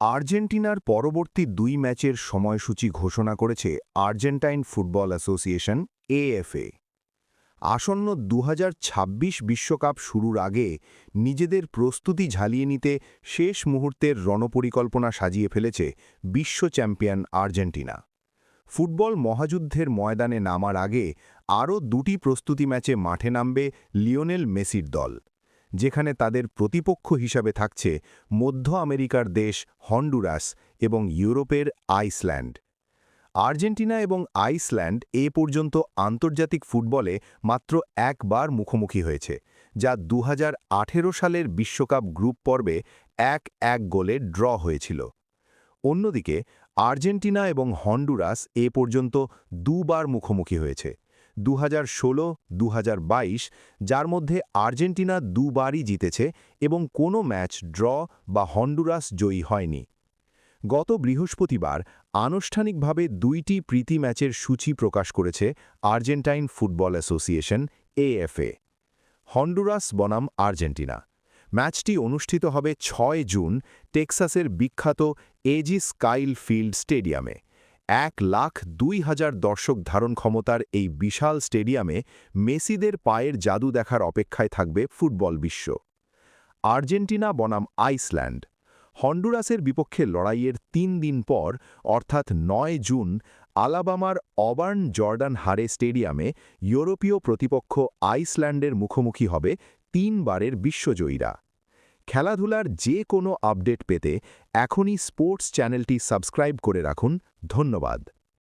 আর্জেন্টিনার পরবর্তী ২ ম্যাচের সময়সূচি ঘোষণা করেছে আর্জেন্টাইন ফুটবল অ্যাসোসিয়েশন এএফএ। আসন্ন ২০২৬ বিশ্বকাপ শুরুর আগে নিজেদের প্রস্তুতি ঝালিয়ে নিতে শেষ মুহূর্তের রণপরিকল্পনা সাজিয়ে ফেলেছে বিশ্ব চ্যাম্পিয়ন আর্জেন্টিনা। ফুটবল মহাযুদ্ধের ময়দানে নামার আগে আরও ২টি প্রস্তুতি ম্যাচে মাঠে নামবে লিওনেল মেসির দল, যেখানে তাদের প্রতিপক্ষ হিসাবে থাকছে মধ্য আমেরিকার দেশ হন্ডুরাস এবং ইউরোপের আইসল্যান্ড। আর্জেন্টিনা এবং আইসল্যান্ড এ পর্যন্ত আন্তর্জাতিক ফুটবলে মাত্র একবার মুখোমুখি হয়েছে, যা ২০১৮ সালের বিশ্বকাপ গ্রুপ পর্বে ১-১ গোলে ড্র হয়েছিল। অন্যদিকে আর্জেন্টিনা এবং হন্ডুরাস এ পর্যন্ত দুবার মুখোমুখি হয়েছে, ২০১৬, ২০২২, যার মধ্যে আর্জেন্টিনা দুবারই জিতেছে এবং কোনো ম্যাচ ড্র বা হন্ডুরাস জয়ী হয়নি। গত বৃহস্পতিবার আনুষ্ঠানিকভাবে ২টি প্রীতি ম্যাচের সূচি প্রকাশ করেছে Argentine football association AFA. Honduras বনাম আর্জেন্টিনা ম্যাচটি অনুষ্ঠিত হবে ৬ জুন টেক্সাসের বিখ্যাত এজিস কাইল ফিল্ড স্টেডিয়ামে। ১,০২,০০০ দর্শক ধারণ ক্ষমতার এই বিশাল স্টেডিয়ামে মেসিদের পায়ের জাদু দেখার অপেক্ষায় থাকবে ফুটবল বিশ্ব। আর্জেন্টিনা বনাম আইসল্যান্ড হন্ডুরাসের বিপক্ষে লড়াইয়ের ৩ দিন পর অর্থাৎ ৯ জুন আলাবামার অবার্ন জর্ডান হারে স্টেডিয়ামে ইউরোপীয় প্রতিপক্ষ আইসল্যান্ডের মুখোমুখি হবে ৩ বারের বিশ্বজয়ীরা। খেলাধুলার যে কোনো আপডেট পেতে এখনই স্পোর্টস চ্যানেলটি সাবস্ক্রাইব করে রাখুন। ধন্যবাদ।